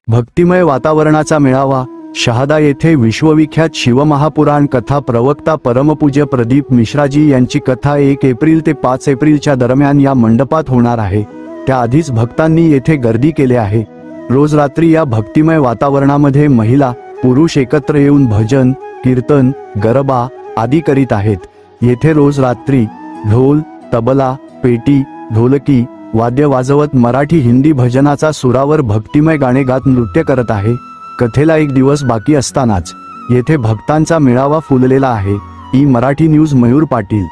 भक्तिमय वातावरणाचा मेळावा शहादा येथे विश्वविख्यात शिवमहापुराण कथा प्रवक्ता परमपूज्य प्रदीप मिश्राजी यांची कथा 1 एप्रिल ते 5 एप्रिलच्या दरम्यान या मंडपात होणार आहे। त्याआधीच भक्तांनी येथे गर्दी केली आहे। रोज रात्री या भक्तिमय वातावरणामध्ये महिला पुरुष एकत्र येऊन भजन कीर्तन गरबा आदी करीत आहेत। येथे रोज रात्री ढोल तबला पेटी ढोलकी वाद्य वाजवत मराठी हिंदी भजनाचा सुरावर भक्तिमय गाणे गात नृत्य करत आहे। कथेला 1 दिवस बाकी असतानाच येथे भक्तांचा मेळावा फुललेला आहे। E Marathi news Mayur Patil.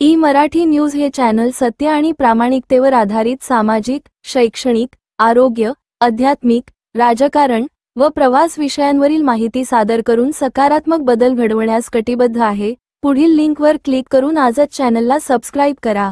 E Marathi news हे चॅनल सत्य आणि प्रामाणिकतेवर आधारित सामाजिक, शैक्षणिक, आरोग्य, आध्यात्मिक, राजकारण व प्रवास विषयांवरील माहिती सादर करून सकारात्मक बदल घडवण्यास कटिबद्ध आहे। पुढील लिंकवर क्लिक करून आजच चॅनलला सबस्क्राइब करा।